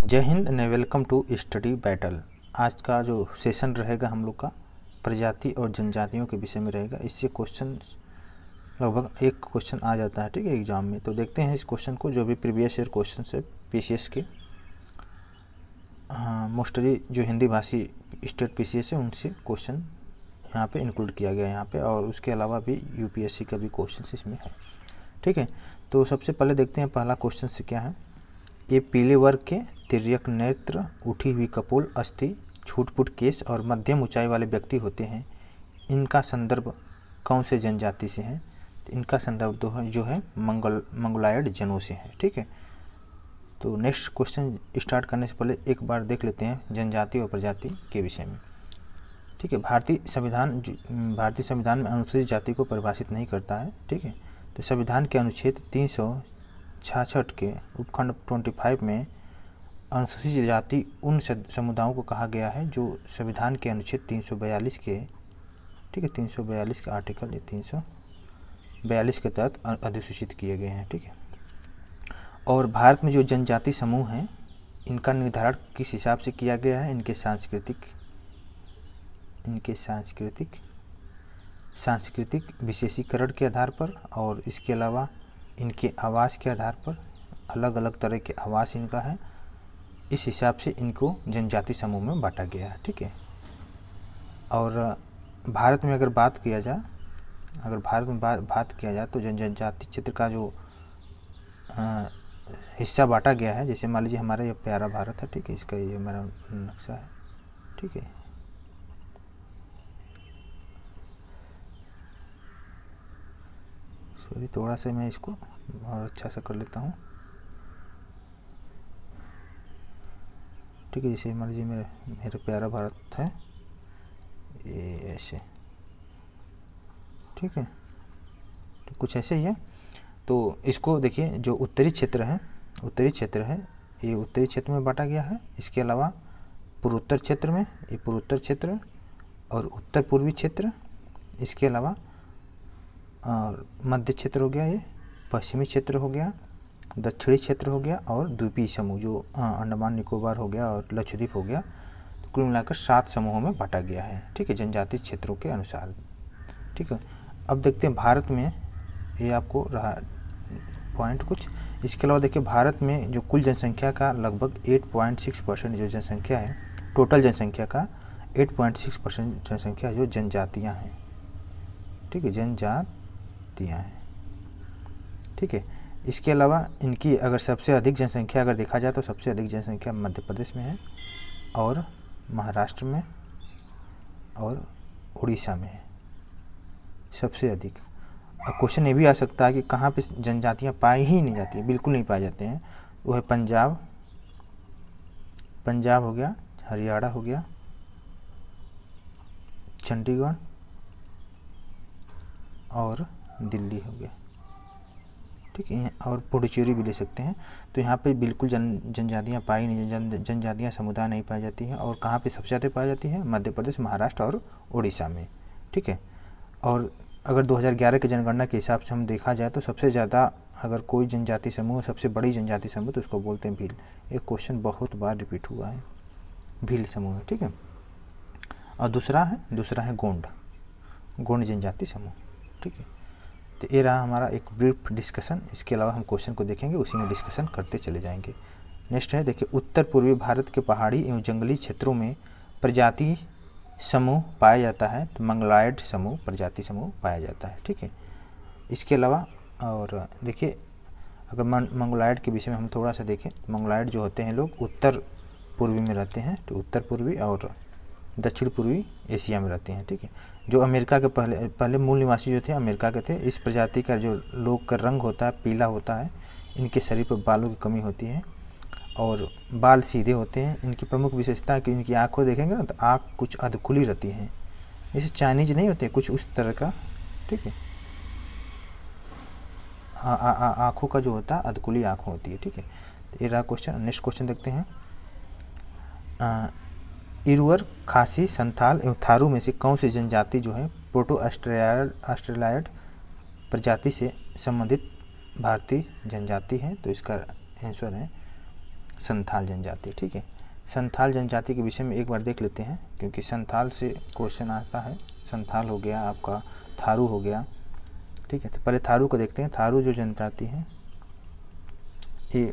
जय Hind and welcome to Study Battle. आज का जो सेशन रहेगा हम लोग का प्रजाति और जनजातियों के विषय में रहेगा। इससे क्वेश्चन लगभग एक क्वेश्चन आ जाता है, ठीक है, एग्जाम में। तो देखते हैं इस क्वेश्चन को, जो भी प्रीवियस ईयर क्वेश्चन है पीसीएस के, मोस्टली जो हिंदी भाषी स्टेट पीसीएस है उनसे क्वेश्चन यहाँ पे इंक्लूड किया गया है यहाँ पे, और उसके अलावा भी यूपीएससी का भी क्वेश्चन इसमें है, ठीक है। तो सबसे पहले देखते हैं पहला क्वेश्चन से क्या है। ये पीले वर्ग के तिर्यक नेत्र, उठी हुई कपोल, अस्थि, छूट-फूट केश और मध्यम ऊंचाई वाले व्यक्ति होते हैं। इनका संदर्भ कौन से जनजाति से है? तो इनका संदर्भ जो है मंगोलायड जनों से है, ठीक है। तो नेक्स्ट क्वेश्चन स्टार्ट करने से पहले एक बार देख लेते हैं जनजाति और प्रजाति के विषय में, ठीक है। भारतीय संविधान में अनुसूचित जाति को परिभाषित नहीं करता है, ठीक है। तो संविधान के अनुच्छेद 366 के उपखंड 25 में अनुसूचित जाति उन समुदायों को कहा गया है जो संविधान के अनुच्छेद 342 के, ठीक है, 342 के आर्टिकल 342 के तहत अधिसूचित किए गए हैं, ठीक है। और भारत में जो जनजाति समूह हैं इनका निर्धारण किस हिसाब से किया गया है? इनके सांस्कृतिक विशेषीकरण के आधार पर, और इसके अलावा इनके आवास के आधार पर, अलग अलग तरह के आवास इनका है, इस हिसाब से इनको जनजाति समूह में बांटा गया है, ठीक है। और भारत में अगर बात किया जाए तो जनजाति क्षेत्र का जो हिस्सा बांटा गया है, जैसे मान लीजिए हमारा ये प्यारा भारत है, ठीक है, इसका ये हमारा नक्शा है, ठीक है। सॉरी, थोड़ा सा मैं इसको और अच्छा सा कर लेता हूँ, ठीक है। जैसे मान लीजिए मेरा प्यारा भारत है, ये ऐसे, ठीक है, तो कुछ ऐसे ही है। तो इसको देखिए, जो उत्तरी क्षेत्र है ये उत्तरी क्षेत्र में बांटा गया है। इसके अलावा पूर्वोत्तर क्षेत्र में ये पूर्वोत्तर क्षेत्र और उत्तर पूर्वी क्षेत्र, इसके अलावा और मध्य क्षेत्र हो गया, ये पश्चिमी क्षेत्र हो गया, दक्षिणी क्षेत्र हो गया, और द्वीपीय समूह जो अंडमान निकोबार हो गया और लक्षद्वीप हो गया। तो कुल मिलाकर 7 समूहों में बांटा गया है, ठीक है, जनजातीय क्षेत्रों के अनुसार, ठीक है। अब देखते हैं भारत में, ये आपको रहा पॉइंट कुछ। इसके अलावा देखिए, भारत में जो कुल जनसंख्या का लगभग 8.6% जो जनसंख्या है, टोटल जनसंख्या का 8.6% जनसंख्या जो जनजातियाँ हैं, ठीक है, जनजातियाँ हैं, ठीक है। इसके अलावा इनकी अगर सबसे अधिक जनसंख्या अगर देखा जाए तो सबसे अधिक जनसंख्या मध्य प्रदेश में है, और महाराष्ट्र में, और उड़ीसा में है सबसे अधिक। अब क्वेश्चन ये भी आ सकता है कि कहाँ पे जनजातियाँ पाई ही नहीं जाती है, बिल्कुल नहीं पाए जाते हैं। वो है पंजाब हो गया, हरियाणा हो गया, चंडीगढ़ और दिल्ली हो गया, ठीक है, और पुडुचेरी भी ले सकते हैं। तो यहाँ पे बिल्कुल जनजातियाँ पाई नहीं, जनजातियाँ समुदाय नहीं पाई जाती हैं। और कहाँ पे सबसे ज़्यादा पाई जाती है? मध्य प्रदेश, महाराष्ट्र और उड़ीसा में, ठीक है। और अगर 2011 की जनगणना के हिसाब से हम देखा जाए तो सबसे ज़्यादा अगर कोई जनजाति समूह, सबसे बड़ी जनजाति समूह, तो उसको बोलते हैं भील। एक क्वेश्चन बहुत बार रिपीट हुआ है, भील समूह, ठीक है। और दूसरा है गोंड जनजाति समूह, ठीक है। तो ये रहा हमारा एक ब्रीफ डिस्कशन। इसके अलावा हम क्वेश्चन को देखेंगे, उसी में डिस्कशन करते चले जाएंगे। नेक्स्ट है, देखिए, उत्तर पूर्वी भारत के पहाड़ी एवं जंगली क्षेत्रों में प्रजाति समूह पाया जाता है, तो मंगोलायड समूह प्रजाति समूह पाया जाता है, ठीक है। इसके अलावा और देखिए, अगर मंगोलायड के विषय में हम थोड़ा सा देखें, मंगोलायड जो होते हैं लोग उत्तर पूर्वी में रहते हैं, तो उत्तर पूर्वी और दक्षिण पूर्वी एशिया में रहते हैं, ठीक है। जो अमेरिका के पहले मूल निवासी जो थे अमेरिका के थे। इस प्रजाति का जो लोग का रंग होता है पीला होता है, इनके शरीर पर बालों की कमी होती है और बाल सीधे होते हैं। इनकी प्रमुख विशेषता है कि इनकी आँखों देखेंगे ना तो आँख कुछ अधखुली रहती है, जैसे चाइनीज नहीं होते, कुछ उस तरह का, ठीक है। आँखों का जो होता है अधखुली आँख होती है, ठीक है। तो ये रहा क्वेश्चन। नेक्स्ट क्वेश्चन देखते हैं। इरुवर, खासी, संथाल एवं थारू में से कौन सी जनजाति जो है प्रोटो ऑस्ट्रेलियाड प्रजाति से संबंधित भारतीय जनजाति है? तो इसका आंसर है संथाल जनजाति। ठीक है, संथाल जनजाति के विषय में एक बार देख लेते हैं, क्योंकि संथाल से क्वेश्चन आता है। संथाल हो गया आपका, थारू हो गया। ठीक है, तो पहले थारू को देखते हैं। थारू जो जनजाति है ये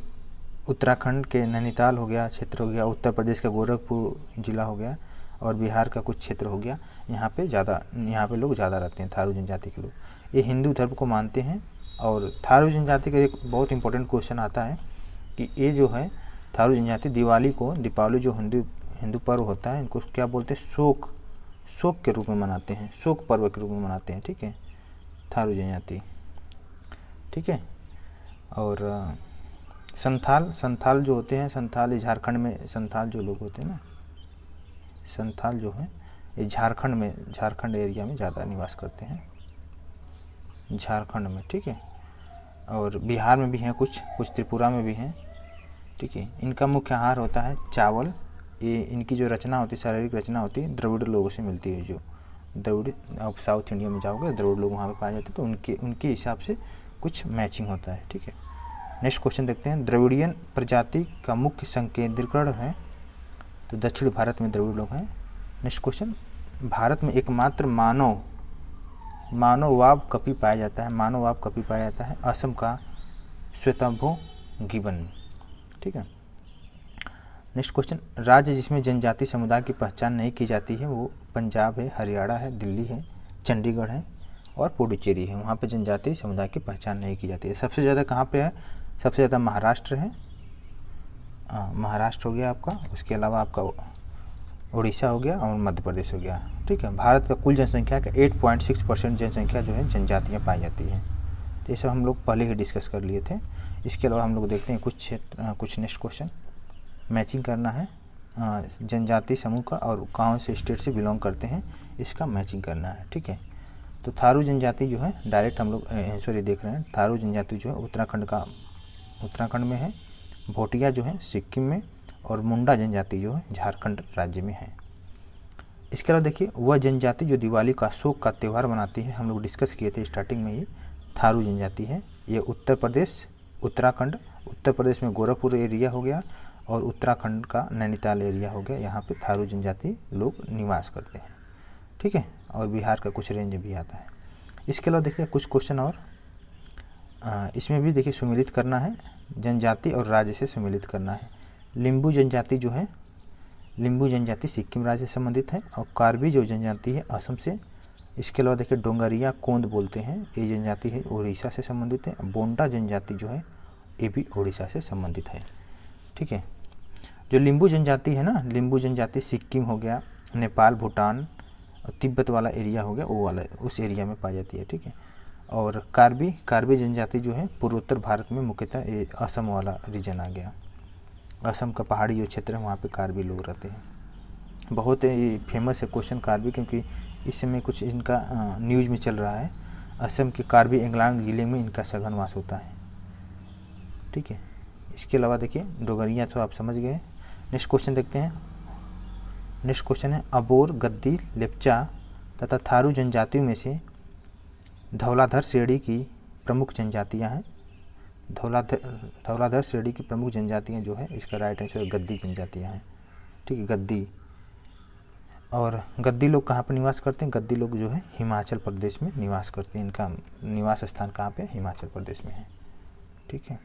उत्तराखंड के नैनीताल हो गया, क्षेत्र हो गया, उत्तर प्रदेश का गोरखपुर जिला हो गया और बिहार का कुछ क्षेत्र हो गया। यहाँ पे लोग ज़्यादा रहते हैं, थारू जनजाति के लोग। ये हिंदू धर्म को मानते हैं। और थारू जनजाति का एक बहुत इंपॉर्टेंट क्वेश्चन आता है कि ये जो है थारू जनजाति दीपावली जो हिंदू पर्व होता है, इनको क्या बोलते हैं, शोक के रूप में मनाते हैं, शोक पर्व के रूप में मनाते हैं। ठीक है, थारू जनजाति। ठीक है, और संथाल जो होते हैं, संथाल झारखंड में, संथाल जो लोग होते हैं ना, संथाल जो है ये झारखंड एरिया में ज़्यादा निवास करते हैं, झारखंड में। ठीक है, और बिहार में भी हैं, कुछ त्रिपुरा में भी हैं। ठीक है, इनका मुख्य आहार होता है चावल। ये इनकी जो रचना होती है, शारीरिक रचना होती है, द्रविड़ लोगों से मिलती है। जो द्रविड़, आप साउथ इंडिया में जाओगे द्रविड़ लोग वहाँ पे पाए जाते हैं, तो उनके हिसाब से कुछ मैचिंग होता है। ठीक है, नेक्स्ट क्वेश्चन देखते हैं। द्रविड़ियन प्रजाति का मुख्य संकेंद्रीकरण है, तो दक्षिण भारत में द्रविड़ लोग हैं। नेक्स्ट क्वेश्चन, भारत में एकमात्र मानववाब कपि पाया जाता है, असम का श्वेतंभो गिबन। ठीक है, नेक्स्ट क्वेश्चन, राज्य जिसमें जनजाति समुदाय की पहचान नहीं की जाती है वो पंजाब है, हरियाणा है, दिल्ली है, चंडीगढ़ है और पुडुचेरी है। वहाँ पे जनजाति समुदाय की पहचान नहीं की जाती है। सबसे ज़्यादा कहाँ पे है? सबसे ज़्यादा महाराष्ट्र है, महाराष्ट्र हो गया आपका, उसके अलावा आपका उड़ीसा हो गया और मध्य प्रदेश हो गया। ठीक है, भारत का कुल जनसंख्या का 8.6% जनसंख्या जो है जनजातियाँ पाई जाती हैं। तो ये सब हम लोग पहले ही डिस्कस कर लिए थे। इसके अलावा हम लोग देखते हैं कुछ नेक्स्ट क्वेश्चन मैचिंग करना है, जनजाति समूह का और कौन से स्टेट से बिलोंग करते हैं इसका मैचिंग करना है। ठीक है, तो थारू जनजाति जो है डायरेक्ट हम लोग आंसर ये देख रहे हैं। थारू जनजाति जो है उत्तराखंड में है, भोटिया जो है सिक्किम में और मुंडा जनजाति जो है झारखंड राज्य में है। इसके अलावा देखिए वह जनजाति जो दिवाली का शोक का त्यौहार मनाती है, हम लोग डिस्कस किए थे स्टार्टिंग में, ही थारू जनजाति है। ये उत्तर प्रदेश में गोरखपुर एरिया हो गया और उत्तराखंड का नैनीताल एरिया हो गया, यहाँ पे थारू जनजाति लोग निवास करते हैं। ठीक है, और बिहार का कुछ रेंज भी आता है। इसके अलावा देखिए कुछ क्वेश्चन और इसमें भी देखिए सुमेलित करना है, जनजाति और राज्य से सुमेलित करना है। लिम्बू जनजाति जो है, लिम्बू जनजाति सिक्किम राज्य से संबंधित है और कार्बी जो जनजाति है असम से। इसके अलावा देखिए डोंगरिया कोंद बोलते हैं, ये जनजाति है उड़ीसा से संबंधित है। बोंडा जनजाति जो है ये भी उड़ीसा से संबंधित है। ठीक है, जो लिम्बू जनजाति है ना, लिम्बू जनजाति सिक्किम हो गया, नेपाल, भूटान और तिब्बत वाला एरिया हो गया, वो वाला उस एरिया में पाई जाती है। ठीक है, और कार्बी जनजाति जो है पूर्वोत्तर भारत में मुख्यतः ये असम वाला रीजन आ गया। असम का पहाड़ी जो क्षेत्र है वहाँ पे कार्बी लोग रहते हैं। बहुत ही फेमस है क्वेश्चन कार्बी, क्योंकि इस समय कुछ इनका न्यूज़ में चल रहा है। असम के कार्बी एंगलांग जिले में इनका सघन वास होता है। ठीक है, इसके अलावा देखिए डोगरिया तो आप समझ गए। नेक्स्ट क्वेश्चन देखते हैं। नेक्स्ट क्वेश्चन है अबोर, गद्दी, लेप्चा तथा थारू जनजातियों में से धौलाधर श्रेणी की प्रमुख जनजातियां हैं। धौलाधर श्रेणी की प्रमुख जनजातियां जो है इसका राइट आंसर गद्दी जनजातियां हैं। ठीक है, गद्दी। और गद्दी लोग कहाँ पर निवास करते हैं? गद्दी लोग जो है हिमाचल प्रदेश में निवास करते हैं। इनका निवास स्थान कहाँ पे? हिमाचल प्रदेश में है। ठीक है,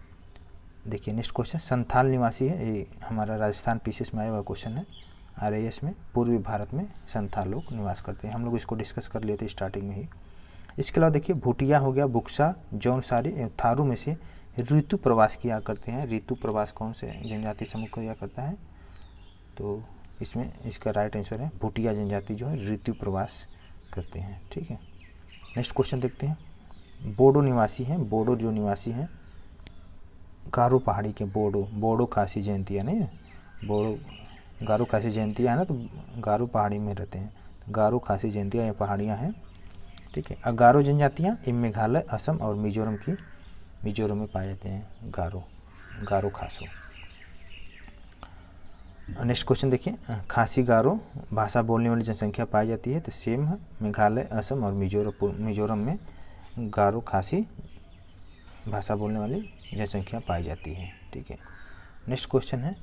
देखिए नेक्स्ट क्वेश्चन संथाल निवासी है, ये हमारा राजस्थान पीसीएस में आया हुआ क्वेश्चन है। आरआईएस में पूर्वी भारत में संथाल लोग निवास करते हैं, हम लोग इसको डिस्कस कर लिए थे स्टार्टिंग में ही। इसके अलावा देखिए भूटिया हो गया, बुक्सा, जौनसारी, थारू में से ऋतु प्रवास किया करते हैं। ऋतु प्रवास कौन से जनजाति समूह किया करता है? तो इसमें इसका राइट आंसर है भूटिया जनजाति जो है ऋतु प्रवास करते हैं। ठीक है, नेक्स्ट क्वेश्चन देखते हैं। बोडो निवासी हैं, बोडो जो निवासी हैं गारो पहाड़ी के, बोडो खासी जयंतिया नहीं, बोडो गारो खासी जयंतिया है ना, तो गारो पहाड़ी में रहते हैं। गारो खासी जयंतिया ये पहाड़ियाँ हैं। ठीक है, गारो जनजातियाँ इन मेघालय, असम और मिजोरम में पाए जाते हैं। गारो खासो। नेक्स्ट क्वेश्चन देखिए, खासी गारो भाषा बोलने वाली जनसंख्या पाई जाती है, तो सेम है मेघालय, असम और मिजोरम में गारो खासी भाषा बोलने वाली जनसंख्या पाई जाती है। ठीक है, नेक्स्ट क्वेश्चन है,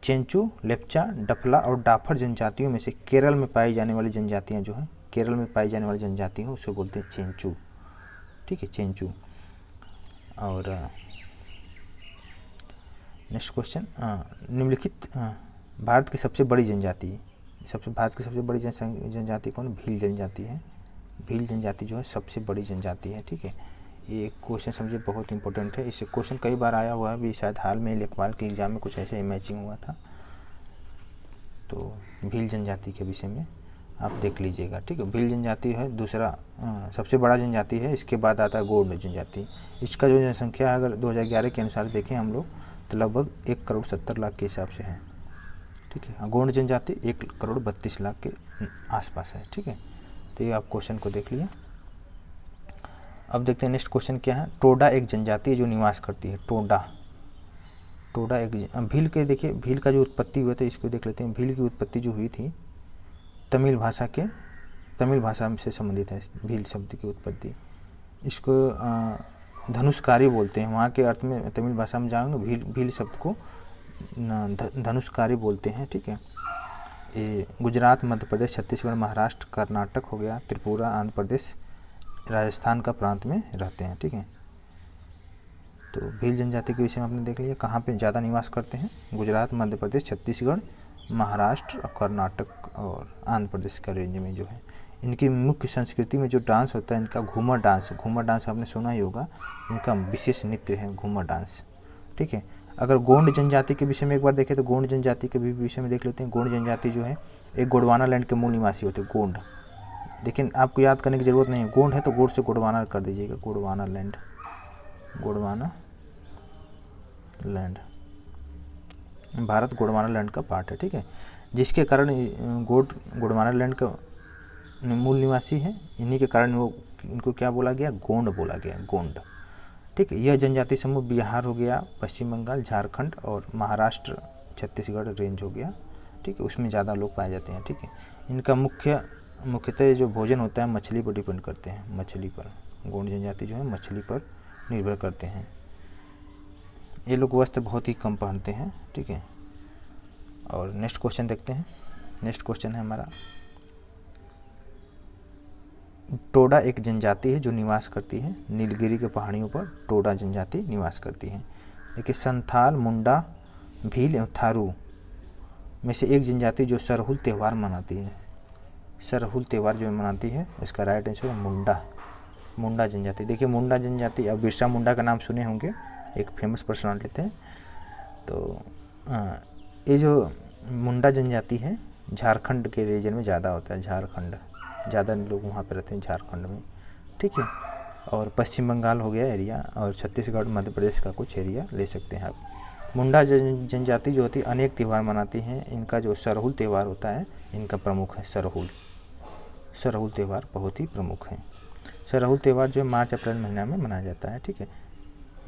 चेंचू, लेप्चा, डफला और डाफर जनजातियों में से केरल में पाई जाने वाली जनजातियाँ जो हैं, केरल में पाई जाने वाली जनजातियाँ उसे बोलते हैं चेंचू। ठीक है, चेंचू। और नेक्स्ट क्वेश्चन, निम्नलिखित भारत की सबसे बड़ी जनजाति, भारत की सबसे बड़ी जनजाति कौन? भील जनजाति है। भील जनजाति जो है सबसे बड़ी जनजाति है। ठीक है, ये क्वेश्चन समझिए बहुत इंपॉर्टेंट है। इससे क्वेश्चन कई बार आया हुआ है भी, शायद हाल में लेखपाल के एग्ज़ाम में कुछ ऐसे मैचिंग हुआ था। तो भील जनजाति के विषय में आप देख लीजिएगा। ठीक है, भील जनजाति है दूसरा सबसे बड़ा जनजाति है। इसके बाद आता है गोंड जनजाति। इसका जो जनसंख्या है अगर 2011 के अनुसार देखें हम लोग तो लगभग 1,70,00,000 के हिसाब से है। ठीक है, गोंड जनजाति 1,32,00,000 के आसपास है। ठीक है, तो ये आप क्वेश्चन को देख लिया। अब देखते हैं नेक्स्ट क्वेश्चन क्या है। टोडा एक जनजाति है जो निवास करती है। टोडा एक भील के, देखिए भील का जो उत्पत्ति हुआ था इसको देख लेते हैं। भील की उत्पत्ति जो हुई थी तमिल भाषा से संबंधित है। भील शब्द की उत्पत्ति, इसको धनुषकारी बोलते हैं। वहाँ के अर्थ में तमिल भाषा में जाएंगे भील शब्द को धनुषकारी बोलते हैं। ठीक है, ये गुजरात, मध्य प्रदेश, छत्तीसगढ़, महाराष्ट्र, कर्नाटक हो गया, त्रिपुरा, आंध्र प्रदेश, राजस्थान का प्रांत में रहते हैं। ठीक है, तो भील जनजाति के विषय में आपने देख लिया। कहाँ पे ज़्यादा निवास करते हैं? गुजरात, मध्य प्रदेश, छत्तीसगढ़, महाराष्ट्र और कर्नाटक और आंध्र प्रदेश का रेंज में जो है। इनकी मुख्य संस्कृति में जो डांस होता है इनका घूमर डांस आपने सुना ही होगा। इनका विशेष नृत्य है घूमर डांस। ठीक है, अगर गोंड जनजाति के विषय में एक बार देखें तो गोंड जनजाति के भी विषय में देख लेते हैं। गोंड जनजाति जो है एक गोंडवाना लैंड के मूल निवासी होते हैं। गोंड, लेकिन आपको याद करने की ज़रूरत नहीं है। गोंड है तो गोंड से गोंडवाना कर दीजिएगा। गोंडवाना लैंड भारत गोंडवाना लैंड का पार्ट है। ठीक है, जिसके कारण गोंडवाना लैंड का मूल निवासी है। इन्हीं के कारण वो इनको क्या बोला गया? गोंड बोला गया, गोंड। ठीक है, यह जनजाति समूह बिहार हो गया, पश्चिम बंगाल, झारखंड और महाराष्ट्र, छत्तीसगढ़ रेंज हो गया। ठीक है, उसमें ज़्यादा लोग पाए जाते हैं। ठीक है, इनका मुख्यतः जो भोजन होता है मछली पर डिपेंड करते हैं। मछली पर गोंड जनजाति जो है मछली पर निर्भर करते हैं। ये लोग वस्त्र बहुत ही कम पहनते हैं। ठीक है, और नेक्स्ट क्वेश्चन देखते हैं। नेक्स्ट क्वेश्चन है हमारा, टोडा एक जनजाति है जो निवास करती है नीलगिरी के पहाड़ियों पर। टोडा जनजाति निवास करती है। देखिए, संथाल, मुंडा, भील एवं थारू में से एक जनजाति जो सरहुल त्यौहार मनाती है। सरहुल त्यौहार जो मनाती है इसका राइट आंसर है मुंडा जनजाति। देखिए, मुंडा जनजाति, अब बिरसा मुंडा का नाम सुने होंगे, एक फेमस पर्सनालिटी थे। तो ये जो मुंडा जनजाति है झारखंड के रीजन में ज़्यादा होता है। झारखंड, ज़्यादा लोग वहाँ पे रहते हैं झारखंड में। ठीक है, और पश्चिम बंगाल हो गया एरिया, और छत्तीसगढ़, मध्य प्रदेश का कुछ एरिया ले सकते हैं आप। मुंडा जनजाति जो होती है अनेक त्यौहार मनाती हैं। इनका जो सरहुल त्यौहार होता है इनका प्रमुख है। सरहुल त्यौहार बहुत ही प्रमुख है। सरहुल त्यौहार जो है मार्च अप्रैल महीना में मनाया जाता है। ठीक है,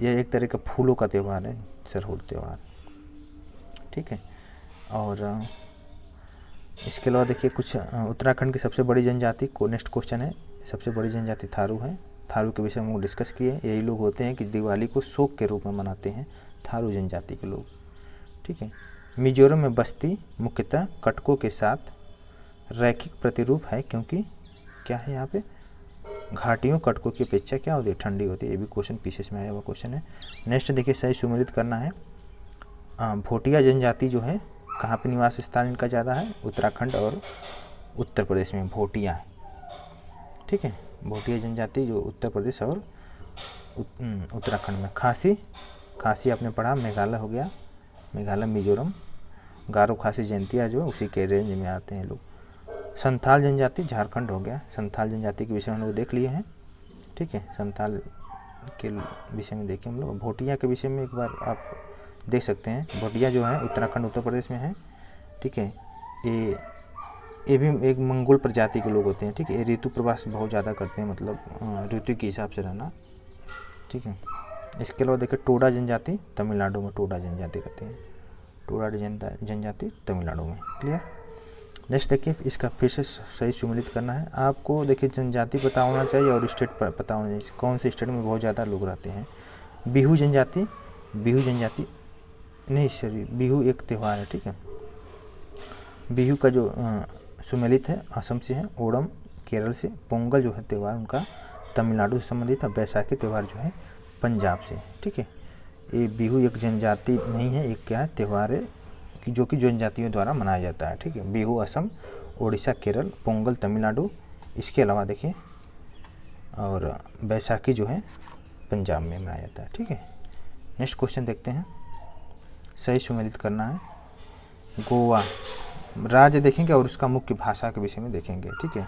यह एक तरह का फूलों का त्यौहार है सरहुल त्यौहार। ठीक है, और इसके अलावा देखिए कुछ उत्तराखंड की सबसे बड़ी जनजाति को नेक्स्ट क्वेश्चन है। सबसे बड़ी जनजाति थारू है। थारू के विषय में हम डिस्कस किए। यही लोग होते हैं कि दिवाली को शोक के रूप में मनाते हैं, थारू जनजाति के लोग। ठीक है, मिजोरम में बस्ती मुख्यतः कटकों के साथ रैखिक प्रतिरूप है, क्योंकि क्या है यहाँ पे घाटियों कटकों की अपेक्षा क्या होती है? ठंडी होती है। ये भी क्वेश्चन पीसेस में आया हुआ क्वेश्चन है। नेक्स्ट देखिए, सही सुमेलित करना है। भोटिया जनजाति जो है कहाँ पे निवास स्थान इनका ज़्यादा है? उत्तराखंड और उत्तर प्रदेश में भोटिया। ठीक है, भोटिया जनजाति जो उत्तर प्रदेश और उत्तराखंड में। खासी आपने पढ़ा, मेघालय हो गया, मेघालय, मिजोरम। गारो खासी जयंतिया जो उसी के रेंज में आते हैं लोग। संथाल जनजाति झारखंड हो गया। संथाल जनजाति के विषय में हम लोग देख लिए हैं। ठीक है, संथाल के विषय में देखें हम लोग। भोटिया के विषय में एक बार आप देख सकते हैं। भोटिया जो है उत्तराखंड उत्तर प्रदेश में है। ठीक है, ये भी एक मंगोल प्रजाति के लोग होते हैं। ठीक है, ये ऋतु प्रवास बहुत ज़्यादा करते हैं, मतलब ऋतु के हिसाब से रहना। ठीक है, इसके अलावा देखिए टोडा जनजाति तमिलनाडु में टोडा जनजाति कहते हैं। टोडा जनजाति तमिलनाडु में। क्लियर। नेक्स्ट देखिए, इसका फिर से सही सुमेलित करना है आपको। देखिए, जनजाति पता होना चाहिए और स्टेट पता होना चाहिए, कौन से स्टेट में बहुत ज़्यादा लोग रहते हैं। बिहू जनजाति नहीं सॉरी, बिहू एक त्यौहार है, ठीक है। बिहू का जो सुमेलित है असम से है, ओणम केरल से, पोंगल जो है त्यौहार उनका तमिलनाडु से संबंधित है, बैसाखी त्यौहार जो है पंजाब से, ठीक है। ये बिहू एक जनजाति नहीं है, एक क्या है त्यौहार है कि जो कि जनजातियों द्वारा मनाया जाता है, ठीक है। बिहू असम, उड़ीसा, केरल, पोंगल तमिलनाडु, इसके अलावा देखिए और बैसाखी जो है पंजाब में मनाया जाता है, ठीक है। नेक्स्ट क्वेश्चन देखते हैं, सही सुमेलित करना है। गोवा राज्य देखेंगे और उसका मुख्य भाषा के विषय में देखेंगे, ठीक है।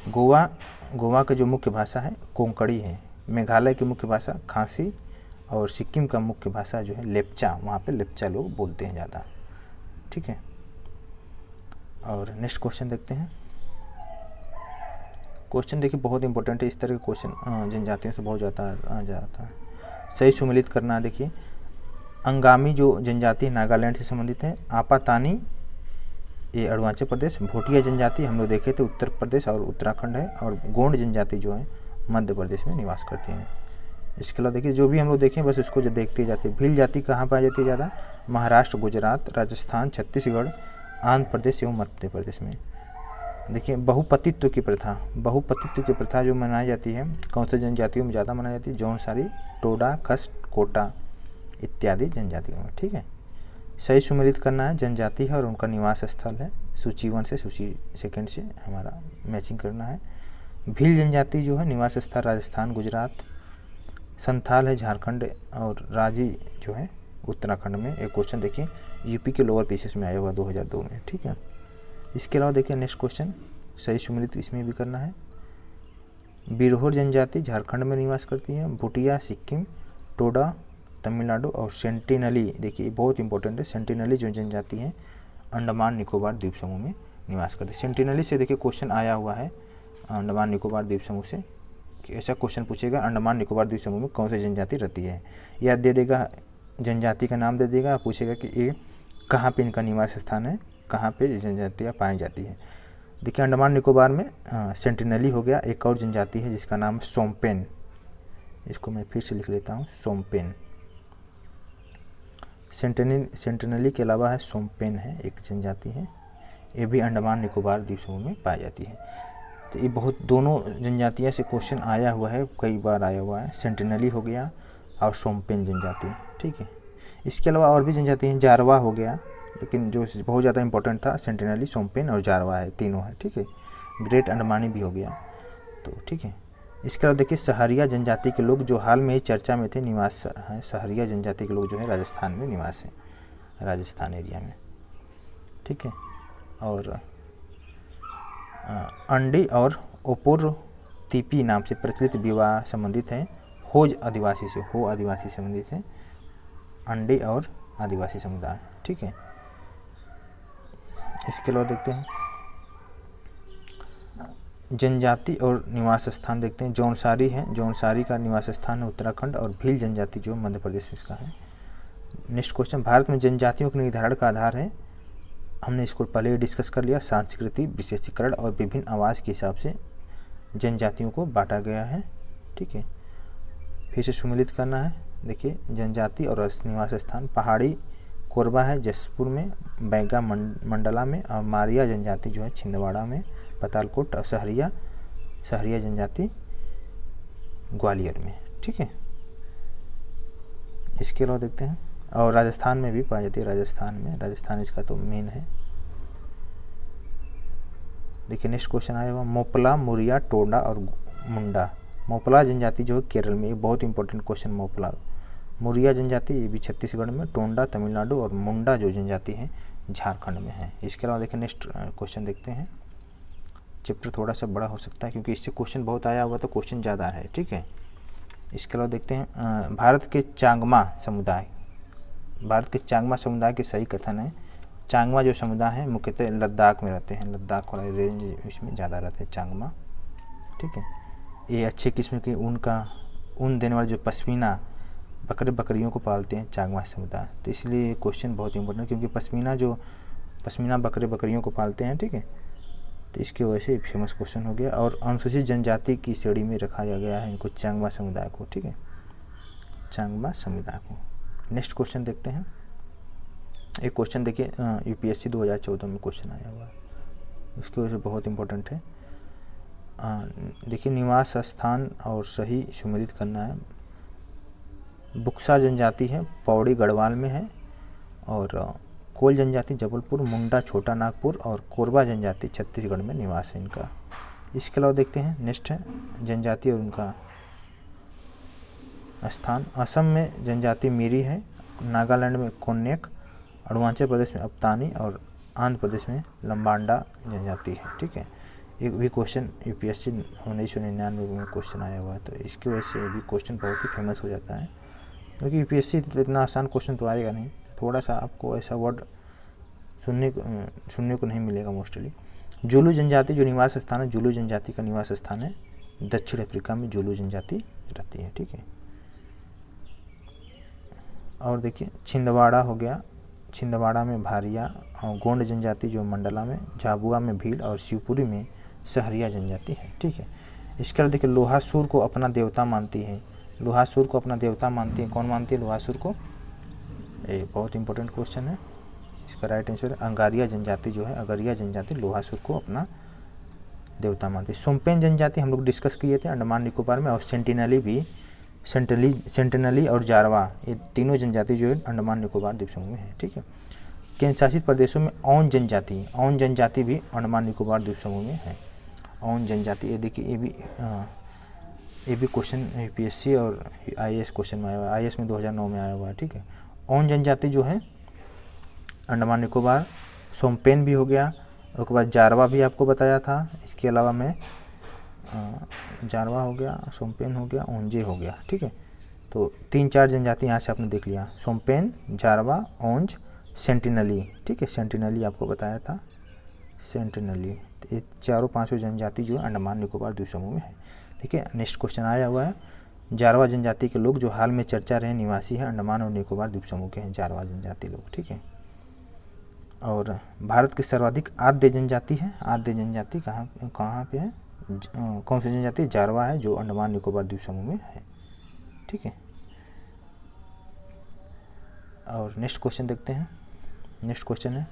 गोवा का जो मुख्य भाषा है कोंकणी है, मेघालय की मुख्य भाषा खासी, और सिक्किम का मुख्य भाषा जो है लेप्चा, वहाँ पे लेप्चा लोग बोलते हैं ज़्यादा, ठीक है। और नेक्स्ट क्वेश्चन देखते हैं। क्वेश्चन देखिए बहुत इंपॉर्टेंट है, इस तरह के क्वेश्चन जनजातियों से बहुत ज़्यादा आ जाता है। सही सुमेलित करना है। देखिए अंगामी जो जनजाति है नागालैंड से संबंधित है, आपातानी ये अरुणाचल प्रदेश, भोटिया जनजाति हम लोग देखे थे उत्तर प्रदेश और उत्तराखंड है, और गोंड जनजाति जो है मध्य प्रदेश में निवास करती हैं। इसके अलावा देखिए जो भी हम लोग देखें बस उसको जो देखते जाते हैं। भील जाति कहाँ पाई जाती है ज़्यादा, महाराष्ट्र, गुजरात, राजस्थान, छत्तीसगढ़, आंध्र प्रदेश एवं मध्य प्रदेश में। देखिए बहुपतित्व की प्रथा जो मनाई जाती है कौन से जनजातियों में ज़्यादा मनाई जाती है, जौनसारी, टोडा, खस, कोटा इत्यादि जनजातियों में, ठीक है। सही सुमेलित करना है। जनजाति है और उनका निवास स्थल है, सूची 1 से सूची 2 से हमारा मैचिंग करना है। भील जनजाति जो है निवास स्थल राजस्थान, गुजरात, संथाल है झारखंड, और राजी जो है उत्तराखंड में। एक क्वेश्चन देखिए यूपी के लोअर पीसेस में आया हुआ 2002 में, ठीक है। इसके अलावा देखिए नेक्स्ट क्वेश्चन सही सुमेलित इसमें भी करना है। बिरहोर जनजाति झारखंड में निवास करती है, भूटिया सिक्किम, टोडा तमिलनाडु, और सेंटिनली देखिए बहुत इंपॉर्टेंट है, सेंटिनली जो जनजाति है अंडमान निकोबार द्वीप समूह में निवास करती है। सेंटिनली से देखिए क्वेश्चन आया हुआ है अंडमान निकोबार द्वीप समूह से, कि ऐसा क्वेश्चन पूछेगा अंडमान निकोबार द्वीप समूह में कौन सी जनजाति रहती है, या दे देगा जनजाति का नाम दे देगा, पूछेगा कि ये कहाँ पे इनका निवास स्थान है, कहाँ पे जनजातियाँ पाई जाती है। देखिए अंडमान निकोबार में सेंटिनली हो गया, एक और जनजाति है जिसका नाम सोमपेन, इसको मैं फिर से लिख लेता हूँ सोमपेन। सेंटिनली के अलावा है सोमपेन है एक जनजाति है, ये भी अंडमान निकोबार द्वीप समूह में पाई जाती है। तो ये बहुत दोनों जनजातियों से क्वेश्चन आया हुआ है, कई बार आया हुआ है, सेंटिनली हो गया और सोमपेन जनजाति, ठीक है। इसके अलावा और भी जनजाति हैं, जारवा हो गया, लेकिन जो बहुत ज़्यादा इंपॉर्टेंट था सेंटिनली, सोमपेन और जारवा है, तीनों है, ठीक है। ग्रेट अंडमानी भी हो गया, तो ठीक है। इसके अलावा देखिए सहरिया जनजाति के लोग जो हाल में ही चर्चा में थे, निवास है सहरिया जनजाति के लोग जो है राजस्थान में निवास है, राजस्थान एरिया में, ठीक है। और अंडी और ओपुर तीपी नाम से प्रचलित विवाह संबंधित है हो आदिवासी संबंधित है, अंडी और आदिवासी समुदाय, ठीक है। इसके अलावा देखते हैं जनजाति और निवास स्थान देखते हैं। जौनसारी है, जौनसारी का निवास स्थान है उत्तराखंड, और भील जनजाति जो मध्य प्रदेश इसका है। नेक्स्ट क्वेश्चन, भारत में जनजातियों के निर्धारण का आधार है, हमने इसको पहले ही डिस्कस कर लिया, सांस्कृति, विशेषीकरण और विभिन्न आवास के हिसाब से जनजातियों को बांटा गया है, ठीक है। फिर से सुमेलित करना है। देखिए जनजाति और निवास स्थान, पहाड़ी कोरबा है जसपुर में, बैगा मंडला में, और मारिया जनजाति जो है छिंदवाड़ा में, पतालकोट, और सहरिया जनजाति ग्वालियर में, ठीक है। इसके अलावा देखते हैं और राजस्थान में भी पाई जाती है, राजस्थान इसका तो मेन है। देखिए नेक्स्ट क्वेश्चन आया हुआ मोपला, मुरिया, टोडा और मुंडा। मोपला जनजाति जो है केरल में, ये बहुत इंपॉर्टेंट क्वेश्चन। मोपला मुरिया जनजाति ये भी छत्तीसगढ़ में, टोंडा तमिलनाडु, और मुंडा जो जनजाति है झारखंड में है। इसके अलावा देखिए नेक्स्ट क्वेश्चन देखते हैं। चैप्टर थोड़ा सा बड़ा हो सकता है क्योंकि इससे क्वेश्चन बहुत आया हुआ तो क्वेश्चन ज़्यादा है, ठीक है। इसके अलावा देखते हैं भारत के चांगमा समुदाय के सही कथन है। चांगमा जो समुदाय है मुख्यतः लद्दाख में रहते हैं, लद्दाख वाला रेंज इसमें ज़्यादा रहते हैं चांगमा, ठीक है। ये अच्छे किस्म के ऊन देने वाले जो पश्मीना बकरियों को पालते हैं चांगमा समुदाय, तो इसलिए क्वेश्चन बहुत इंपॉर्टेंट है क्योंकि पश्मीना बकरियों को पालते हैं, ठीक है। तो इसकी वजह से फेमस क्वेश्चन हो गया, और अनुसूचित जनजाति की श्रेणी में रखा गया है इनको, चांगमा समुदाय को, ठीक है, चांगमा समुदाय को। नेक्स्ट क्वेश्चन देखते हैं। एक क्वेश्चन देखिए यूपीएससी 2014 में क्वेश्चन आया हुआ है, इसकी वजह से बहुत इंपॉर्टेंट है। देखिए निवास स्थान और सही सुमेलित करना है। बुक्सा जनजाति है पौड़ी गढ़वाल में है, और कोल जनजाति जबलपुर, मुंडा छोटा नागपुर, और कोरबा जनजाति छत्तीसगढ़ में निवास है इनका। इसके अलावा देखते हैं नेक्स्ट है जनजाति और उनका स्थान। असम में जनजाति मीरी है, नागालैंड में कोन्याक, अरुणाचल प्रदेश में अप्तानी, और आंध्र प्रदेश में लंबाडा जनजाति है। ठीक है, एक भी क्वेश्चन यूपीएससी 1999 में क्वेश्चन आया हुआ है, तो इसकी वजह से भी क्वेश्चन बहुत ही फेमस हो जाता है, क्योंकि यूपीएससी इतना आसान क्वेश्चन तो आएगा नहीं, थोड़ा सा आपको ऐसा वर्ड सुनने को नहीं मिलेगा मोस्टली। जुलू जनजाति जो निवास स्थान है, जुलू जनजाति का निवास स्थान है दक्षिण अफ्रीका में जुलू जनजाति रहती है। ठीक है, और देखिए छिंदवाड़ा हो गया, छिंदवाड़ा में भारिया, और गोंड जनजाति जो मंडला में, झाबुआ में भील, और शिवपुरी में सहरिया जनजाति है। ठीक है, इसके अलावा देखिए लोहासुर को अपना देवता मानती है, लोहासुर को अपना देवता मानती है, कौन मानती है लोहासुर को? ये बहुत इंपॉर्टेंट क्वेश्चन है, इसका राइट आंसर है अंगारिया जनजाति जो है, अगरिया जनजाति लोहासुर को अपना देवता मानती है। सोम्पेन जनजाति हम लोग डिस्कस किए थे अंडमान निकोबार में, और सेंटिनली भी, सेंटिनली और जारवा, ये तीनों जनजाति जो है अंडमान निकोबार द्वीप समूह में है। ठीक है, केंद्र शासित प्रदेशों में औन जनजाति, औन जनजाति भी अंडमान निकोबार द्वीप समूह में है। औन जनजाति, ये देखिए ये भी क्वेश्चन यूपीएससी और आईएएस क्वेश्चन में आया हुआ है, आईएएस में 2009 में आया हुआ है। ठीक है, औन जनजाति जो है अंडमान निकोबार, सोम्पेन भी हो गया, उसके बाद जारवा भी आपको बताया था, इसके अलावा में जारवा हो गया, सोम्पेन हो गया, ओंजे हो गया। ठीक है, तो 3-4 जनजाति यहाँ से आपने देख लिया, सोम्पेन, जारवा, ओंज, सेंटिनली। ठीक है, सेंटिनली आपको बताया था, सेंटिनली, ये 4-5 जनजाति जो है अंडमान निकोबार द्वीप समूह में है। ठीक है, नेक्स्ट क्वेश्चन आया हुआ है, जारवा जनजाति के लोग जो हाल में चर्चा रहे निवासी है अंडमान और निकोबार द्वीप समूह के हैं जारवा जनजाति लोग। ठीक है, और भारत की सर्वाधिक आद्य जनजाति है, आद्य जनजाति कहाँ पे है, कौन सी जनजाति? जारवा है, जो अंडमान निकोबार द्वीप समूह में है। ठीक है, और नेक्स्ट क्वेश्चन देखते हैं। नेक्स्ट क्वेश्चन है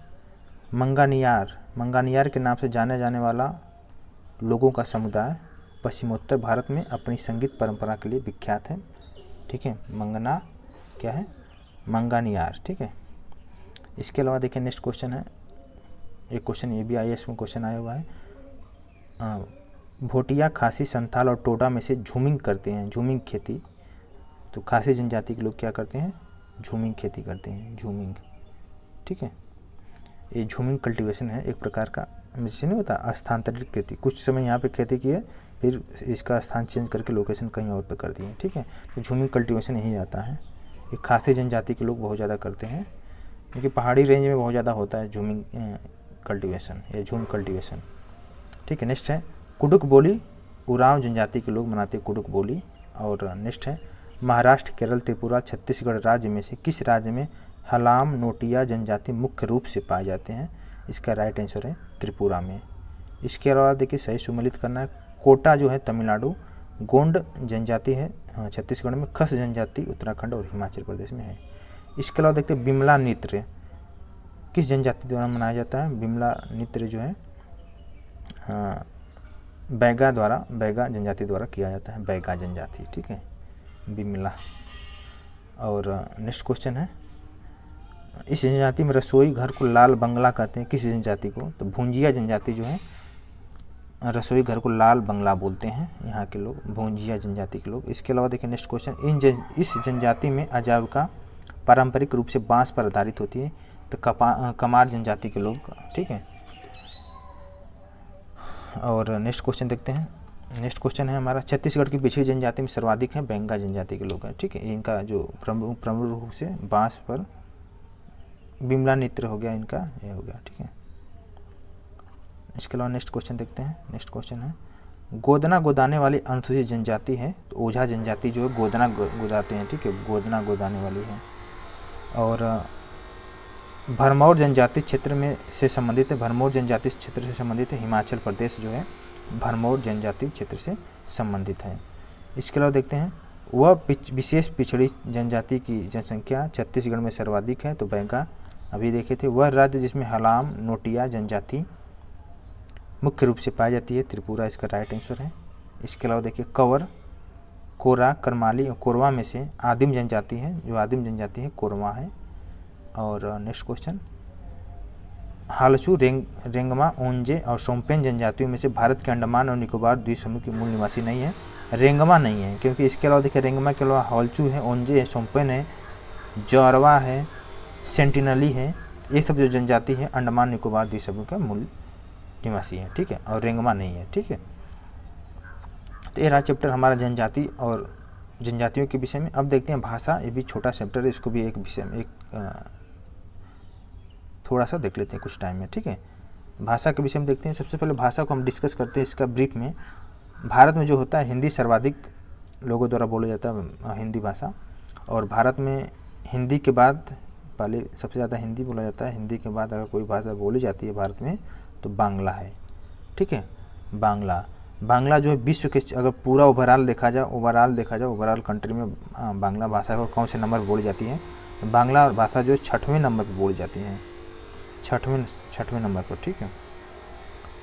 मंगानियार, मंगानियार के नाम से जाने जाने वाला लोगों का समुदाय पश्चिमोत्तर भारत में अपनी संगीत परंपरा के लिए विख्यात है। ठीक है, मंगना क्या है? मंगानियार। ठीक है, इसके अलावा देखिए नेक्स्ट क्वेश्चन है, एक क्वेश्चन ये भी आईएएस में क्वेश्चन आया हुआ है, भोटिया, खासी, संथाल और टोडा में से झूमिंग करते हैं, झूमिंग खेती। तो खासी जनजाति के लोग क्या करते हैं? झूमिंग खेती करते हैं, झूमिंग। ठीक है, ये झूमिंग कल्टीवेशन है, एक प्रकार का जैसे नहीं होता स्थानांतरित खेती, कुछ समय यहाँ पे खेती की है, फिर इसका स्थान चेंज करके लोकेशन कहीं और पे कर दिए। ठीक है, तो झूमिंग कल्टीवेशन यही आता है, ये खासी जनजाति के लोग बहुत ज़्यादा करते हैं, क्योंकि पहाड़ी रेंज में बहुत ज़्यादा होता है झूमिंग कल्टीवेशन या झूम कल्टीवेशन। ठीक है, नेक्स्ट है कुडुक बोली, उरांव जनजाति के लोग मनाते हैं कुडुक बोली। और नेक्स्ट है महाराष्ट्र, केरल, त्रिपुरा, छत्तीसगढ़ राज्य में से किस राज्य में हलाम नोटिया जनजाति मुख्य रूप से पाए जाते हैं? इसका राइट आंसर है त्रिपुरा में। इसके अलावा देखिए सही सुमेलित करना है, कोटा जो है तमिलनाडु, गोंड जनजाति है छत्तीसगढ़ में, खस जनजाति उत्तराखंड और हिमाचल प्रदेश में है। इसके अलावा देखते हैं बिमला नृत्य किस जनजाति द्वारा मनाया जाता है? बिमला नृत्य जो है बैगा जनजाति द्वारा किया जाता है, बैगा जनजाति। ठीक है, बिमला। और नेक्स्ट क्वेश्चन है, इस जनजाति में रसोई घर को लाल बंगला कहते हैं, किस जनजाति को? तो भूंजिया जनजाति जो है रसोई घर को लाल बंगला बोलते हैं यहाँ के लोग, भूंजिया जनजाति के लोग। इसके अलावा देखिए नेक्स्ट क्वेश्चन, इस जनजाति में आजीविका पारंपरिक रूप से बांस पर आधारित होती है, तो कमार जनजाति के लोग। ठीक है, और नेक्स्ट क्वेश्चन देखते हैं। नेक्स्ट क्वेश्चन है हमारा, छत्तीसगढ़ की पिछड़ी जनजाति में सर्वाधिक है बेंगा जनजाति के लोग हैं। ठीक है, इनका जो प्रमुख रूप से बांस पर बिमला नृत्य हो गया इनका, ये हो गया। ठीक है, इसके अलावा नेक्स्ट क्वेश्चन देखते हैं। नेक्स्ट क्वेश्चन है, गोदना गोदाने वाली अनुसूचित जनजाति है, तो ओझा जनजाति जो है गोदना गोदाते हैं। ठीक है, गोदना गोदाने वाली है। और भरमौर जनजाति क्षेत्र में से संबंधित है, भरमौर जनजाति क्षेत्र से संबंधित है, हिमाचल प्रदेश जो है भरमौर जनजाति क्षेत्र से संबंधित है। इसके अलावा देखते हैं, वह विशेष पिछड़ी जनजाति की जनसंख्या छत्तीसगढ़ में सर्वाधिक है, तो बैगा अभी देखे थे। वह राज्य जिसमें हलाम नोटिया जनजाति मुख्य रूप से पाई जाती है, त्रिपुरा इसका राइट आंसर है। इसके अलावा देखिए कवर, कोरा, करमाली और कोरवा में से आदिम जनजाति है, जो आदिम जनजाति है कोरवा है। और नेक्स्ट क्वेश्चन, हालचू, रेंगमा, ओंजे और सोम्पेन जनजातियों में से भारत के अंडमान और निकोबार द्वीप समूह के मूल निवासी नहीं है। रेंगमा नहीं है, क्योंकि इसके अलावा देखिए रेंगमा के अलावा हालचू है, ओंजे है, सोम्पेन है, जौरवा है, सेंटिनली है। ये सब जो जनजाति है अंडमान निकोबार द्वीप समूह का मूल निवासी है, ठीक है, और रेंगमा नहीं है, ठीक है। तो ये रहा चैप्टर हमारा जनजाति और जनजातियों के विषय में। अब देखते हैं भाषा, ये भी छोटा चैप्टर है, इसको भी एक विषय में थोड़ा सा देख लेते हैं कुछ टाइम में, ठीक है। भाषा के विषय में देखते हैं। सबसे पहले भाषा को हम डिस्कस करते हैं इसका ब्रीफ में। भारत में जो होता है हिंदी सर्वाधिक लोगों द्वारा बोला जाता है हिंदी भाषा, और भारत में हिंदी के बाद पहले सबसे ज़्यादा हिंदी बोला जाता है। हिंदी के बाद अगर कोई भाषा बोली जाती है भारत में तो बांग्ला है, ठीक है। बांग्ला जो है विश्व के, अगर पूरा ओवरऑल देखा जाए ओवरऑल कंट्री में बांग्ला भाषा को कौन से नंबर पर बोली जाती है, बांग्ला भाषा जो 6वें नंबर पर बोली जाती है, 6वें नंबर पर, ठीक है।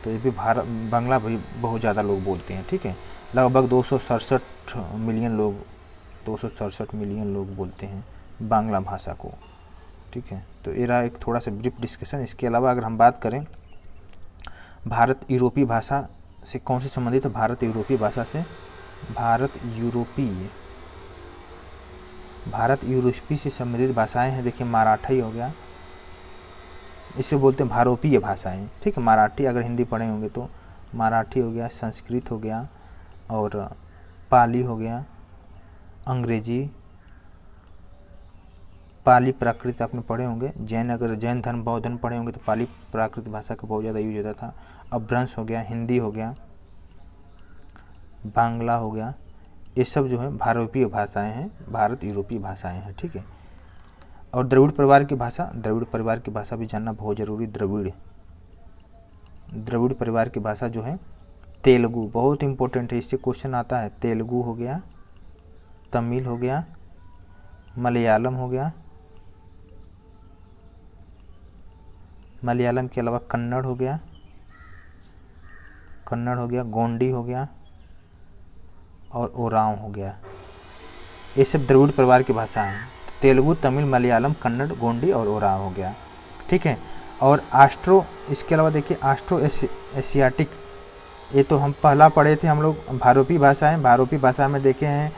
तो ये भी बांग्ला भी बहुत ज़्यादा लोग बोलते हैं, ठीक है। लगभग 267 मिलियन लोग बोलते हैं बांग्ला भाषा को, ठीक है। तो ये रहा एक थोड़ा सा ब्रीफ डिस्कशन। इसके अलावा अगर हम बात करें भारत यूरोपीय भाषा से कौन से संबंधित है, भारत यूरोपीय भाषा से, भारत यूरोपीय से संबंधित भाषाएं हैं। देखिए मराठी हो गया, इसे बोलते हैं भारोपीय भाषाएं, ठीक है। मराठी अगर हिंदी पढ़े होंगे तो मराठी हो गया, संस्कृत हो गया, और पाली हो गया, अंग्रेजी, पाली प्राकृत आपने पढ़े होंगे। अगर जैन धर्म बौद्ध धर्म पढ़े होंगे तो पाली प्राकृत भाषा का बहुत ज़्यादा यूज होता था। अपभ्रंश हो गया, हिंदी हो गया, बांग्ला हो गया, ये सब जो है भारोपीय भाषाएं हैं, भारत यूरोपीय भाषाएं हैं, ठीक है। और द्रविड़ परिवार की भाषा भी जानना बहुत ज़रूरी। द्रविड़ परिवार की भाषा जो है तेलुगु, बहुत इंपॉर्टेंट है, इससे क्वेश्चन आता है। तेलुगु हो गया, तमिल हो गया, मलयालम हो गया, मलयालम के अलावा कन्नड़ हो गया, गोंडी हो गया और ओरांव हो गया। ये सब द्रविड़ परिवार की भाषा हैं। तेलुगु, तमिल, मलयालम, कन्नड़, गोंडी और ओरांव हो गया, ठीक है। और इसके अलावा देखिए ऑस्ट्रो एशियाटिक, ये तो हम पहला पढ़े थे हम लोग। भारोपीय भाषा में देखे हैं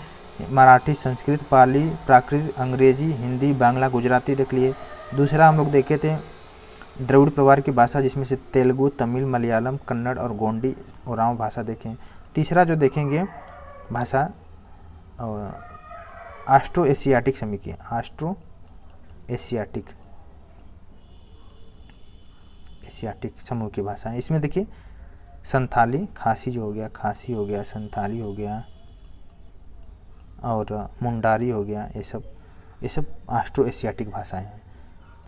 मराठी, संस्कृत, पाली, प्राकृत, अंग्रेजी, हिंदी, बांग्ला, गुजराती देख लिए। दूसरा हम लोग देखे थे द्रविड़ परिवार की भाषा, जिसमें से तेलुगु, तमिल, मलयालम, कन्नड़ और गोंडी ओरांव भाषा देखें। तीसरा जो देखेंगे भाषा ऑस्ट्रो एशियाटिक समूह की, ऑस्ट्रो एशियाटिक समूह की भाषा है। इसमें देखिए संथाली, खासी हो गया, संथाली हो गया और मुंडारी हो गया, ये सब ऑस्ट्रो एशियाटिक भाषाएं हैं।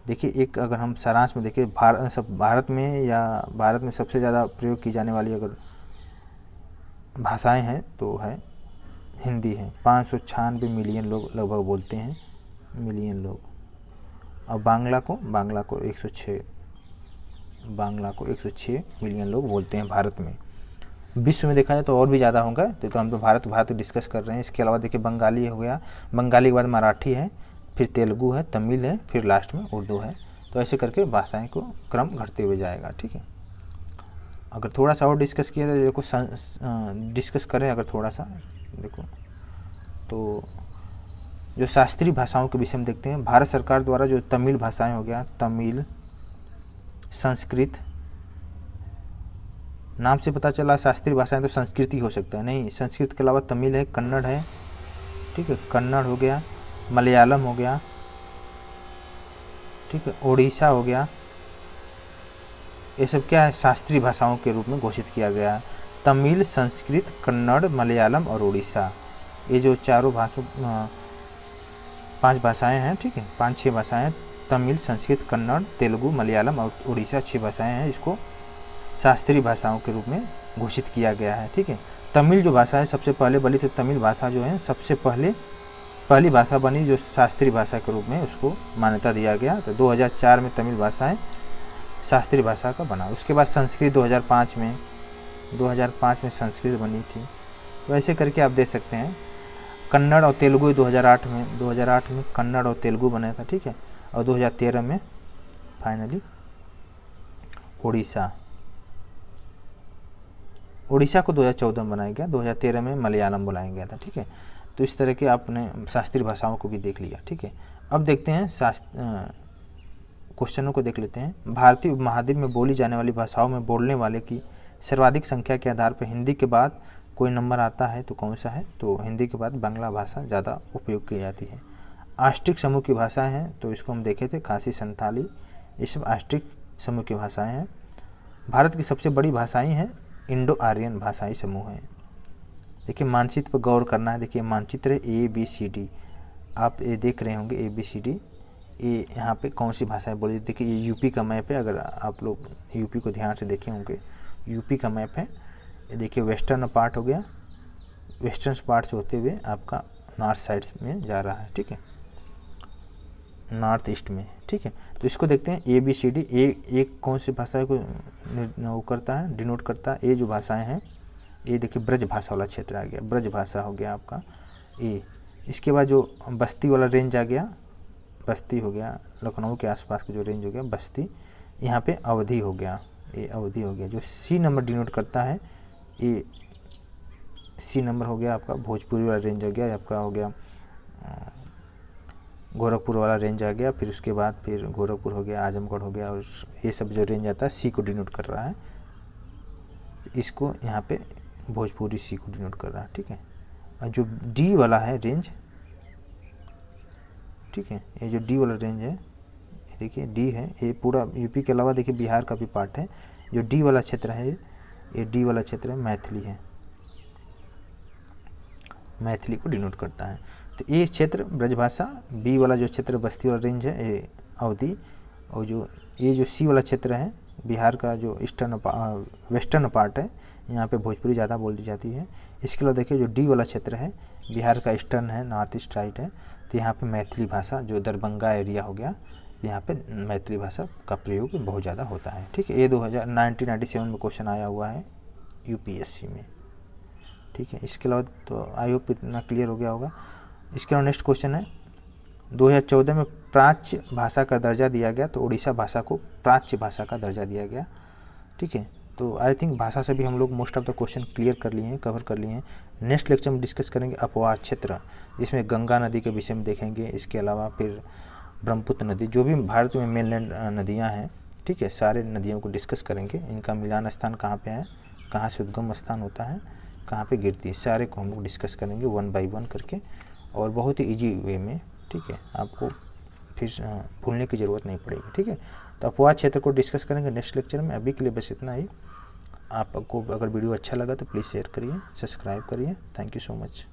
देखिए एक अगर हम सारांश में देखें भारत में सबसे ज़्यादा प्रयोग की जाने वाली अगर भाषाएं हैं तो है हिंदी है। 596 मिलियन लोग लगभग बोलते हैं, मिलियन लोग। और बांग्ला को 106 मिलियन लोग बोलते हैं भारत में। विश्व में देखा जाए तो और भी ज़्यादा होगा, तो हम तो भारत डिस्कस कर रहे हैं। इसके अलावा देखिए बंगाली हो गया, बंगाली के बाद मराठी है, फिर तेलुगु है, तमिल है, फिर लास्ट में उर्दू है। तो ऐसे करके भाषाएं को क्रम घटते हुए जाएगा, ठीक है। अगर थोड़ा सा और डिस्कस किया जाए, देखो डिस्कस करें अगर थोड़ा सा, देखो तो जो शास्त्रीय भाषाओं के विषय में देखते हैं। भारत सरकार द्वारा जो तमिल भाषाएं हो गया, तमिल, संस्कृत, नाम से पता चला शास्त्रीय भाषाएं तो संस्कृत ही हो सकता है, नहीं, संस्कृत के अलावा तमिल है, कन्नड़ है, ठीक है, कन्नड़ हो गया, मलयालम हो गया, ठीक है, ओडिशा हो गया। ये सब क्या है, शास्त्रीय भाषाओं के रूप में घोषित किया गया है। तमिल, संस्कृत, कन्नड़, मलयालम और ओडिशा, ये जो चारों 5 भाषाएं हैं, ठीक है, 5-6 भाषाएं, तमिल, संस्कृत, कन्नड़, तेलुगु, मलयालम और उड़ीसा 6 भाषाएं हैं। इसको शास्त्रीय भाषाओं के रूप में घोषित किया गया है, ठीक है। तमिल जो भाषा है सबसे पहले बनी थी, तमिल भाषा जो है सबसे पहले पहली भाषा बनी जो शास्त्रीय भाषा के रूप में उसको मान्यता दिया गया। तो 2004 में तमिल भाषाएं शास्त्रीय भाषा का बना। उसके बाद संस्कृत 2005 में संस्कृत बनी थी। तो ऐसे करके आप देख सकते हैं। कन्नड़ और तेलुगु 2008 में कन्नड़ और तेलुगु बना था, ठीक है। और 2013 में फाइनली उड़ीसा को 2014 में बनाया गया, 2013 में मलयालम बुलाया गया था, ठीक है। तो इस तरह के आपने शास्त्रीय भाषाओं को भी देख लिया, ठीक है। अब देखते हैं क्वेश्चनों को देख लेते हैं। भारतीय उपमहाद्वीप में बोली जाने वाली भाषाओं में बोलने वाले की सर्वाधिक संख्या के आधार पर हिंदी के बाद कोई नंबर आता है तो कौन सा है? तो हिंदी के बाद बांग्ला भाषा ज़्यादा उपयोग की जाती है। आष्टिक समूह की भाषाएं हैं तो इसको हम देखे थे, खासी, संथाली, ये सब आष्टिक समूह की भाषाएं हैं। भारत की सबसे बड़ी भाषाएं हैं इंडो आर्यन भाषाई समूह है। देखिए मानचित्र पर गौर करना है। देखिए मानचित्र है ABCD, आप ये देख रहे होंगे ABCD, ये यहाँ पे कौन सी भाषाएं बोली। देखिए ये यूपी का मैप है, अगर आप लोग यूपी को ध्यान से देखे होंगे, यूपी का मैप है। ये देखिए वेस्टर्न पार्ट हो गया, वेस्टर्न पार्ट से होते हुए आपका नॉर्थ साइड में जा रहा है, ठीक है, नॉर्थ ईस्ट में, ठीक है। तो इसको देखते हैं ABCD। एक कौन सी भाषा को वो करता है, डिनोट करता है। ये जो भाषाएं हैं, ये देखिए ब्रज भाषा वाला क्षेत्र आ गया, ब्रज भाषा हो गया आपका ये। इसके बाद जो बस्ती वाला रेंज आ गया, बस्ती हो गया, लखनऊ के आसपास का जो रेंज हो गया बस्ती, यहाँ पे अवधि हो गया, ये अवधि हो गया। जो C नंबर डिनोट करता है, ये C नंबर हो गया आपका भोजपुरी वाला रेंज हो गया, आपका हो गया गोरखपुर वाला रेंज आ गया। फिर उसके बाद फिर गोरखपुर हो गया, आजमगढ़ हो गया, और ये सब जो रेंज आता है C को डिनोट कर रहा है। इसको यहाँ पे भोजपुरी C को डिनोट कर रहा है, ठीक है। और जो D वाला है रेंज, ठीक है, ये जो D वाला रेंज है, ये देखिए D है, ये पूरा यूपी के अलावा देखिए बिहार का भी पार्ट है। जो D वाला क्षेत्र है, ये D वाला क्षेत्र है, मैथिली है, मैथिली को डिनोट करता है। तो ये क्षेत्र ब्रजभाषा, B वाला जो क्षेत्र बस्ती वाला रेंज है ये अवधि, और जो ये जो C वाला क्षेत्र है बिहार का जो वेस्टर्न पार्ट है, यहाँ पे भोजपुरी ज़्यादा बोली जाती है। इसके अलावा देखिए जो D वाला क्षेत्र है बिहार का ईस्टर्न है, नॉर्थ ईस्ट साइड है, तो यहाँ पे मैथिली भाषा जो दरभंगा एरिया हो गया, यहाँ पे मैथिली भाषा का प्रयोग बहुत ज़्यादा होता है, ठीक है। ये 1997 में क्वेश्चन आया हुआ है UPSC में, ठीक है। इसके अलावा तो आई होप इतना क्लियर हो गया होगा। इसके अलावा नेक्स्ट क्वेश्चन है 2014 में प्राच्य भाषा का दर्जा दिया गया, तो उड़ीसा भाषा को प्राच्य भाषा का दर्जा दिया गया, ठीक है। तो आई थिंक भाषा से भी हम लोग most of the question clear कर लिए हैं, कवर कर लिए हैं। नेक्स्ट लेक्चर में डिस्कस करेंगे अपवाद क्षेत्र, जिसमें गंगा नदी के विषय में देखेंगे। इसके अलावा फिर ब्रह्मपुत्र नदी, जो भी भारत में मेनलैंड नदियाँ हैं, ठीक है, सारे नदियों को डिस्कस करेंगे। इनका मिलान स्थान कहाँ पे है, कहाँ से उद्गम स्थान होता है, कहाँ पे गिरती है, सारे को हम लोग डिस्कस करेंगे 1 बाय 1 करके, और बहुत ही ईजी वे में, ठीक है। आपको फिर भूलने की ज़रूरत नहीं पड़ेगी, ठीक है। तो अपवाद क्षेत्र को डिस्कस करेंगे नेक्स्ट लेक्चर में। अभी के लिए बस इतना ही। आपको अगर वीडियो अच्छा लगा तो प्लीज़ शेयर करिए, सब्सक्राइब करिए। Thank you so much.